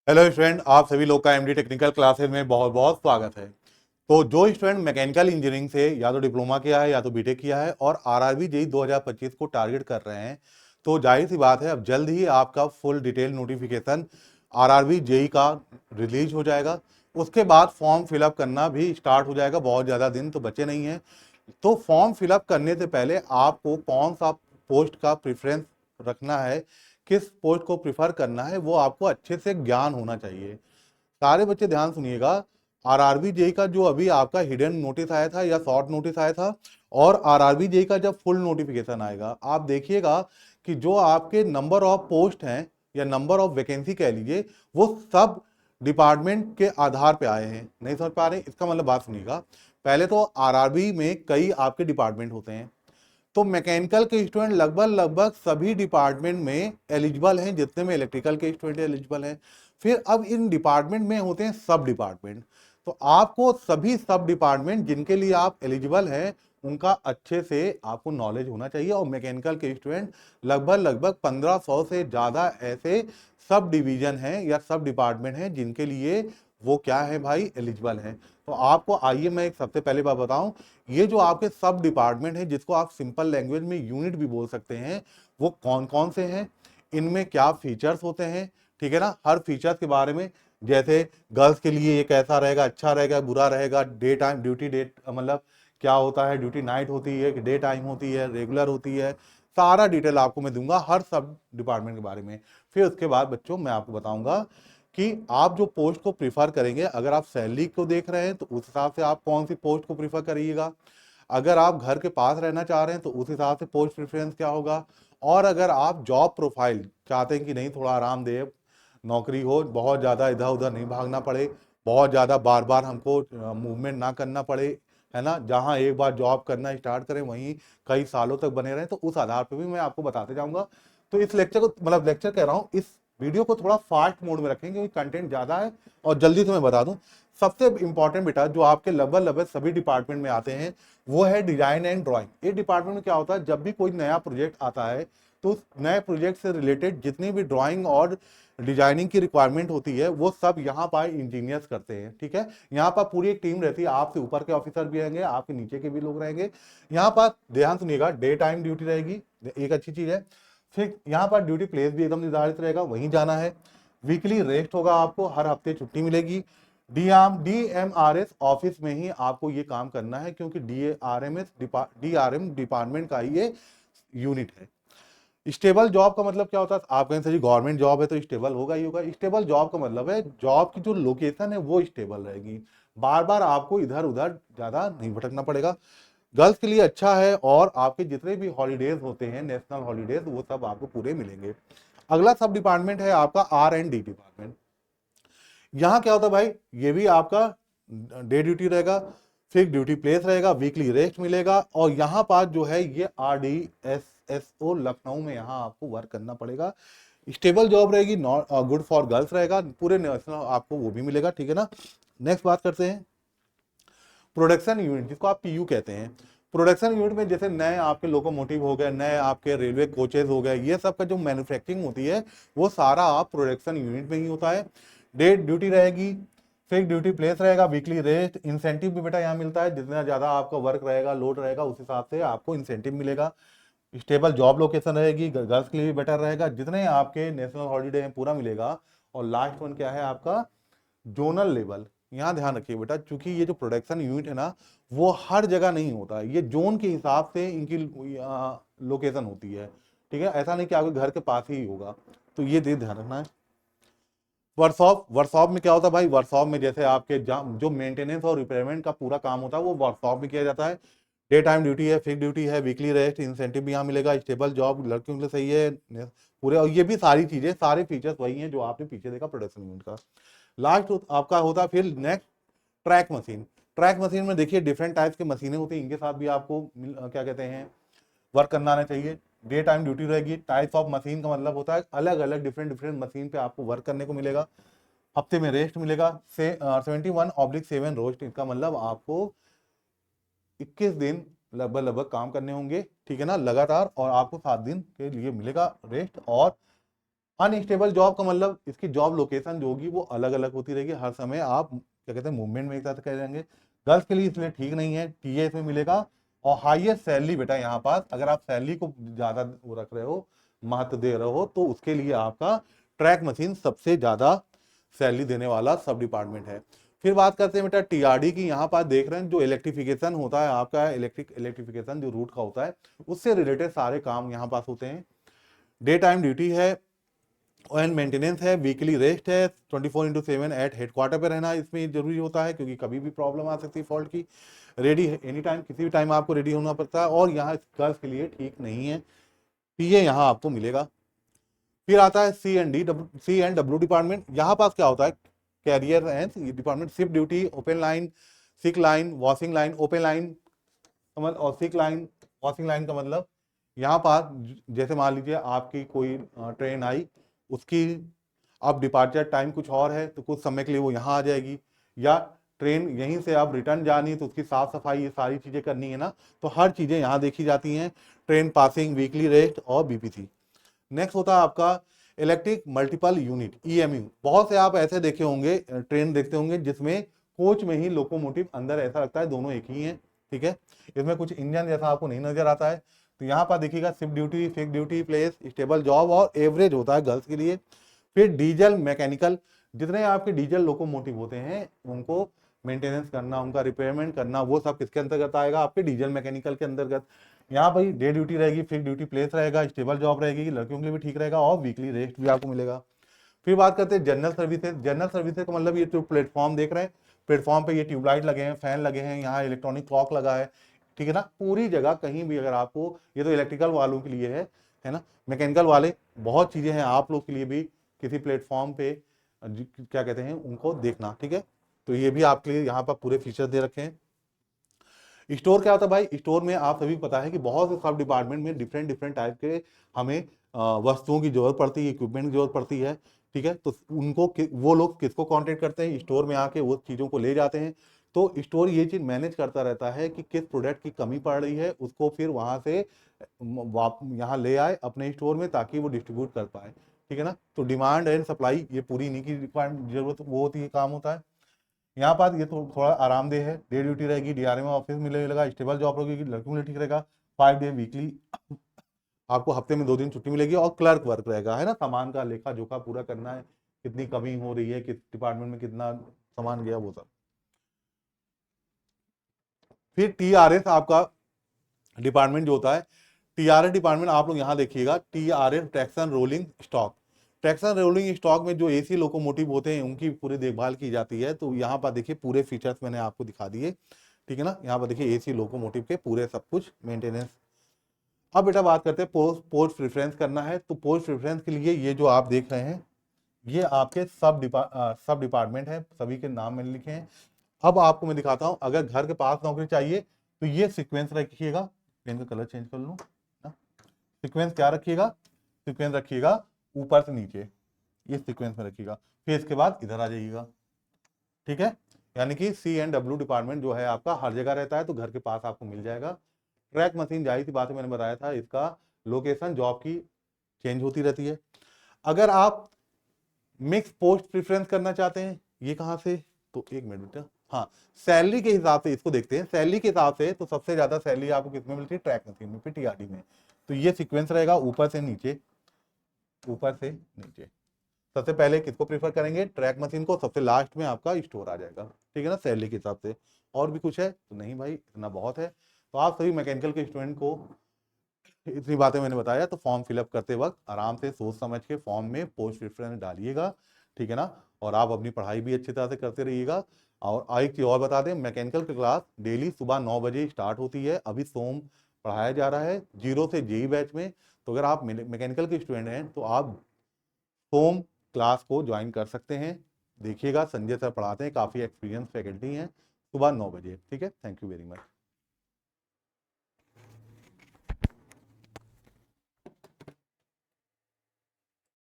Hello student, आप सभी लोग का एमडी टेक्निकल क्लासेस में बहुत बहुत स्वागत है। तो जो स्टूडेंट मैकेनिकल इंजीनियरिंग से या तो डिप्लोमा किया है या तो बीटेक किया है और आरआरबी जेई 2025 को टारगेट कर रहे हैं, तो जाहिर सी बात है अब जल्द ही आपका full detail notification RRB JE का रिलीज हो जाएगा। उसके बाद फॉर्म फिलअप करना भी स्टार्ट हो जाएगा, बहुत ज़्यादा दिन तो बचे नहीं हैं। तो फॉर्म फिलअप करने से पहले आपको कौन सा पोस्ट का प्रेफरेंस रखना है, किस पोस्ट को प्रिफर करना है, वो आपको अच्छे से ज्ञान होना चाहिए। सारे बच्चे ध्यान सुनिएगा। आरआरबी जेई का जो अभी आपका हिडन नोटिस आया था या शॉर्ट नोटिस आया था, और आरआरबी जेई का जब फुल नोटिफिकेशन आएगा आप देखिएगा कि जो आपके नंबर ऑफ पोस्ट हैं या नंबर ऑफ वैकेंसी कह लीजिए, वो सब डिपार्टमेंट के आधार पे आए हैं। नहीं समझ पा रहे? इसका मतलब बात सुनिएगा। पहले तो आरआरबी में कई आपके डिपार्टमेंट होते हैं, तो मैकेनिकल के स्टूडेंट लगभग लगभग सभी डिपार्टमेंट में एलिजिबल हैं, जितने में इलेक्ट्रिकल के स्टूडेंट एलिजिबल हैं। फिर अब इन डिपार्टमेंट में होते हैं सब डिपार्टमेंट। तो आपको सभी सब डिपार्टमेंट जिनके लिए आप एलिजिबल हैं उनका अच्छे से आपको नॉलेज होना चाहिए। और मैकेनिकल के स्टूडेंट लगभग लगभग 1500 से ज़्यादा ऐसे सब डिवीजन हैं या सब डिपार्टमेंट हैं जिनके लिए वो क्या है भाई, एलिजिबल हैं। तो आपको आइए मैं एक सबसे पहले बात बताऊं, ये जो आपके सब डिपार्टमेंट है जिसको आप सिंपल लैंग्वेज में यूनिट भी बोल सकते हैं, वो कौन कौन से हैं, इनमें क्या फीचर्स होते हैं, ठीक है ना। हर फीचर्स के बारे में, जैसे गर्ल्स के लिए ये कैसा रहेगा, अच्छा रहेगा, बुरा रहेगा, डे टाइम ड्यूटी, डेट मतलब क्या होता है, ड्यूटी नाइट होती है कि डे टाइम होती है, रेगुलर होती है, सारा डिटेल आपको मैं दूंगा हर सब डिपार्टमेंट के बारे में। फिर उसके बाद बच्चों मैं आपको बताऊंगा कि आप जो पोस्ट को प्रीफर करेंगे, अगर आप सैलरी को देख रहे हैं तो उस हिसाब से आप कौन सी पोस्ट को प्रीफर करिएगा। अगर आप घर के पास रहना चाह रहे हैं तो उस हिसाब से पोस्ट प्रेफरेंस क्या होगा। और अगर आप जॉब प्रोफाइल चाहते हैं कि नहीं, थोड़ा आरामदेह नौकरी हो, बहुत ज़्यादा इधर उधर नहीं भागना पड़े, बहुत ज़्यादा बार बार हमको मूवमेंट ना करना पड़े, है ना, जहाँ एक बार जॉब करना स्टार्ट करें वहीं कई सालों तक बने रहें, तो उस आधार पर भी मैं आपको बताते जाऊँगा। तो इस लेक्चर को, मतलब लेक्चर कह रहा हूँ, इस वीडियो को थोड़ा फास्ट मोड में रखें क्योंकि कंटेंट ज़्यादा है। और जल्दी से मैं बता दूं, सबसे इंपॉर्टेंट बेटा जो आपके लगभग लगभग सभी डिपार्टमेंट में आते हैं वो है डिजाइन एंड ड्राइंग। ये डिपार्टमेंट में क्या होता है, जब भी कोई नया प्रोजेक्ट आता है तो उस नए प्रोजेक्ट से रिलेटेड जितनी भी ड्राइंग और डिजाइनिंग की रिक्वायरमेंट होती है वो सब यहाँ पर इंजीनियर्स करते हैं, ठीक है। यहाँ पर पूरी एक टीम रहती है, आपसे ऊपर के ऑफिसर भी रहेंगे, आपके नीचे के भी लोग रहेंगे। यहाँ पर ध्यान सुनिएगा, डे टाइम ड्यूटी रहेगी, एक अच्छी चीज है। फिर यहाँ पर ड्यूटी प्लेस भी एकदम निर्धारित रहेगा, वहीं जाना है। वीकली रेस्ट होगा, आपको हर हफ्ते छुट्टी मिलेगी। डीएमआरएस ऑफिस में ही आपको ये काम करना है क्योंकि डीआरएम डिपार्टमेंट का ही ये यूनिट है। स्टेबल जॉब का मतलब क्या होता है, आप कहें सर जी गवर्नमेंट जॉब है तो स्टेबल होगा ही होगा। स्टेबल जॉब का मतलब है जॉब की जो लोकेशन है वो स्टेबल रहेगी, बार बार आपको इधर उधर ज्यादा नहीं भटकना पड़ेगा। गर्ल्स के लिए अच्छा है, और आपके जितने भी हॉलीडेज होते हैं, नेशनल हॉलीडेज, वो सब आपको पूरे मिलेंगे। अगला सब डिपार्टमेंट है आपका R&D डिपार्टमेंट। यहाँ क्या होता है भाई, ये भी आपका डे ड्यूटी रहेगा, फिक्स ड्यूटी प्लेस रहेगा, वीकली रेस्ट मिलेगा। और यहाँ पास जो है ये RDSSO लखनऊ में यहाँ आपको वर्क करना पड़ेगा। स्टेबल जॉब रहेगी, नॉट गुड फॉर गर्ल्स रहेगा, पूरे नेशनल आपको वो भी मिलेगा, ठीक है ना। नेक्स्ट बात करते हैं प्रोडक्शन यूनिट, जिसको आप PU कहते हैं। प्रोडक्शन यूनिट में जैसे नए आपके लोकोमोटिव हो गए, नए आपके रेलवे कोचेज हो गए, ये सब का जो मैन्युफैक्चरिंग होती है वो सारा आप प्रोडक्शन यूनिट में ही होता है। डे ड्यूटी रहेगी, फिक्स ड्यूटी प्लेस रहेगा, वीकली रेस्ट, इंसेंटिव भी बेटा यहाँ मिलता है, जितना ज़्यादा आपका वर्क रहेगा, लोड रहेगा, उस हिसाब से आपको इंसेंटिव मिलेगा। स्टेबल जॉब लोकेशन रहेगी, गर्ल्स के लिए भी बेटर रहेगा, जितने आपके नेशनल हॉलीडे हैं पूरा मिलेगा। और लास्ट वन क्या है आपका, जोनल लेवल। यहाँ ध्यान रखिए बेटा, चूंकि ये जो प्रोडक्शन यूनिट है ना वो हर जगह नहीं होता है, ये जोन के हिसाब से इनकी लोकेशन होती है, ठीक है। ऐसा नहीं कि आपके घर के पास ही होगा, तो ये ध्यान रखना है। वर्कशॉप, वर्कशॉप में क्या होता है भाई, वर्कशॉप में जैसे आपके जो मेंटेनेंस और रिपेयरमेंट का पूरा काम होता है वो वर्कशॉप में किया जाता है। डे टाइम ड्यूटी है, फिक्स ड्यूटी है, वीकली रेस्ट, इंसेंटिव भी यहाँ मिलेगा, स्टेबल जॉब लड़कियों के लिए सही है पूरे। और ये भी सारी चीजें, सारे फीचर्स वही हैं जो आपने पीछे देखा प्रोडक्शन यूनिट का। लास्ट आपका होता है फिर next track machine. Track machine में देखिए डिफरेंट टाइप्स की मशीनें होती हैं, इनके साथ भी आपको क्या कहते हैं, वर्क करना आना चाहिए। डे टाइम ड्यूटी रहेगी। टाइप्स ऑफ मशीन का मतलब होता है अलग अलग डिफरेंट डिफरेंट मशीन पे आपको वर्क करने को मिलेगा। हफ्ते में रेस्ट मिलेगा से 71/7 रोस्ट, इसका मतलब आपको 21 दिन लगभग लगभग काम करने होंगे, ठीक है ना, लगातार। और आपको 7 दिन के लिए मिलेगा रेस्ट। और अनस्टेबल जॉब का मतलब इसकी जॉब लोकेशन जो होगी वो अलग अलग होती रहेगी, हर समय आप क्या कहते हैं मूवमेंट में एक साथ करेंगे। गर्ल्स के लिए इसलिए ठीक नहीं है, टीए इसमें मिलेगा। और हाईएस्ट सैलरी बेटा यहाँ पास, अगर आप सैलरी को ज्यादा वो रख रहे हो, महत्व दे रहे हो, तो उसके लिए आपका ट्रैक मशीन सबसे ज्यादा सैलरी देने वाला सब डिपार्टमेंट है। फिर बात करते हैं बेटा टीआरडी की। यहाँ पास देख रहे हैं जो इलेक्ट्रिफिकेशन होता है आपका, इलेक्ट्रिफिकेशन जो रूट का होता है उससे रिलेटेड सारे काम यहाँ पास होते हैं। डे टाइम ड्यूटी है एंड मेंटेनेंस है, वीकली रेस्ट है, 24/7 एट हेडक्वार्टर पे रहना इसमें जरूरी होता है क्योंकि कभी भी प्रॉब्लम आ सकती है फॉल्ट की। रेडी है एनी टाइम, किसी भी टाइम आपको रेडी होना पड़ता है, और यहाँ गर्ल्स के लिए ठीक नहीं है, पीए यहाँ आपको मिलेगा। फिर आता है सी एंड डब्ल्यू डिपार्टमेंट। यहाँ पास क्या होता है, carrier and department, shift duty, open line, sick line, washing line. Open line और सिक लाइन, वॉशिंग लाइन का मतलब यहाँ पास जैसे मान लीजिए आपकी कोई ट्रेन आई, उसकी अब डिपार्चर टाइम कुछ और है तो कुछ समय के लिए वो यहाँ आ जाएगी, या ट्रेन यहीं से आप रिटर्न जानी है तो उसकी साफ सफाई ये सारी चीजें करनी है ना, तो हर चीजें यहाँ देखी जाती हैं। ट्रेन पासिंग, वीकली रेस्ट और बीपीसी। नेक्स्ट होता है आपका इलेक्ट्रिक मल्टीपल यूनिट, ईएमयू। बहुत से आप ऐसे देखे होंगे, ट्रेन देखते होंगे जिसमें कोच में ही लोकोमोटिव अंदर ऐसा लगता है दोनों एक ही हैं, ठीक है, इसमें कुछ इंजन जैसा आपको नहीं नजर आता है। तो यहाँ पर देखिएगा shift duty, fix duty, place, stable job और एवरेज होता है गर्ल्स के लिए। फिर डीजल मैकेनिकल, जितने आपके डीजल लोकोमोटिव होते हैं उनको मेंटेनेंस करना, उनका रिपेयरमेंट करना, वो सब किसके अंतर्गत आएगा, आपके डीजल मैकेनिकल के अंतर्गत। यहाँ भाई डे ड्यूटी रहेगी, फिक्स ड्यूटी प्लेस रहेगा, स्टेबल जॉब रहेगी, लड़कियों के लिए भी ठीक रहेगा, और वीकली रेस्ट भी आपको मिलेगा। फिर बात करते हैं जनरल सर्विसेज। जनरल सर्विसेज का मतलब ये जो प्लेटफॉर्म देख रहे हैं, प्लेटफॉर्म पे ये ट्यूबलाइट लगे हैं, फैन लगे हैं, यहाँ इलेक्ट्रॉनिक क्लॉक लगा है, ठीक है ना, पूरी जगह कहीं भी अगर आपको, ये तो इलेक्ट्रिकल वालों के लिए है ना, मैकेनिकल वाले बहुत चीजें हैं आप लोग के लिए भी, किसी प्लेटफॉर्म पे क्या कहते हैं उनको देखना, ठीक है। तो ये भी आपके लिए यहाँ पर पूरे फीचर दे रखे हैं। स्टोर क्या होता है भाई, स्टोर में आप सभी पता है कि बहुत से सब डिपार्टमेंट में डिफरेंट डिफरेंट टाइप के हमें वस्तुओं की जरूरत पड़ती है, इक्विपमेंट की जरूरत पड़ती है, ठीक है। तो उनको वो लोग किसको कांटेक्ट करते हैं, स्टोर में आके वो चीज़ों को ले जाते हैं। तो स्टोर ये चीज़ मैनेज करता रहता है कि किस प्रोडक्ट की कमी पड़ रही है, उसको फिर वहां से यहाँ ले आए अपने स्टोर में ताकि वो डिस्ट्रीब्यूट कर पाए, ठीक है ना। तो डिमांड एंड सप्लाई ये पूरी इन्हीं की रिक्वायरमेंट जरूरत वो होती है, काम होता है। यहाँ पर ये थोड़ा आरामदेह है, डे ड्यूटी रहेगी, डीआरएम ऑफिस मिलेगा, स्टेबल जॉब रहेगी, लड़कियों के लिए ठीक रहेगा, 5 डे वीकली, आपको हफ्ते में 2 दिन छुट्टी मिलेगी, और क्लर्क वर्क रहेगा, है ना, सामान का लेखा जोखा पूरा करना है, कितनी कमी हो रही है, किस डिपार्टमेंट में कितना सामान गया, वो सब। फिर टीआरएस आपका डिपार्टमेंट जो होता है, टीआरएस डिपार्टमेंट आप लोग यहाँ देखिएगा, TRS traction rolling stock. Traction rolling stock में जो एसी लोकोमोटिव होते हैं उनकी पूरी देखभाल की जाती है। तो यहाँ पर देखिए पूरे फीचर्स मैंने आपको दिखा दिए, ठीक है ना। यहाँ पर देखिए एसी लोकोमोटिव के पूरे सब कुछ मेंटेनेंस। अब बेटा बात करते हैं पोस्ट प्रेफरेंस करना है, तो पोस्ट प्रेफरेंस के लिए ये जो आप देख रहे हैं ये आपके सब डिपार्टमेंट है, सभी के नाम मैंने लिखे हैं। अब आपको मैं दिखाता हूं, अगर घर के पास नौकरी चाहिए तो ये सीक्वेंस रखिएगा, पेन का कलर चेंज कर लूं ना, सीक्वेंस क्या रखिएगा, सीक्वेंस रखिएगा ऊपर से नीचे, ये सीक्वेंस में रखिएगा, फिर इसके बाद इधर आ जाइएगा, ठीक है। यानी कि सी एंड डब्ल्यू डिपार्टमेंट जो है आपका हर जगह रहता है, तो घर के पास आपको मिल जाएगा। ट्रैक मशीन जाहिर सी बात है, मैंने बताया था इसका लोकेशन जॉब की चेंज होती रहती है। अगर आप मिक्स पोस्ट प्रेफरेंस करना चाहते हैं, ये कहां से, तो एक मिनट बेटा, हाँ, सैलरी के हिसाब से इसको देखते हैं। सैलरी के हिसाब से तो सबसे ज्यादा सैलरी आपको किसमें मिलती है, ट्रैक मशीन में, फिर टीआरडी में। तो ये सीक्वेंस रहेगा ऊपर से नीचे, ऊपर से नीचे। सबसे पहले किसको प्रीफर करेंगे, ट्रैक मशीन को, सबसे लास्ट में आपका स्टोर आ जाएगा, ठीक है ना, सैलरी के हिसाब से। और भी कुछ है तो नहीं भाई, इतना बहुत है। तो आप सभी मैकेनिकल के स्टूडेंट को इतनी बातें मैंने बताया, तो फॉर्म फिलअप करते वक्त आराम से सोच समझ के फॉर्म में पोस्ट प्रेफरेंस डालिएगा, ठीक है ना। और आप अपनी पढ़ाई भी अच्छी तरह से करते रहिएगा। और एक चीज और बता दें, मैकेनिकल की क्लास डेली सुबह 9 बजे स्टार्ट होती है। अभी सोम पढ़ाया जा रहा है 0 से जेई बैच में। तो अगर आप मैकेनिकल के स्टूडेंट हैं तो आप सोम क्लास को ज्वाइन कर सकते हैं। देखिएगा, संजय सर पढ़ाते हैं, काफ़ी एक्सपीरियंस फैकल्टी हैं। सुबह 9 बजे, ठीक है। Thank you very much.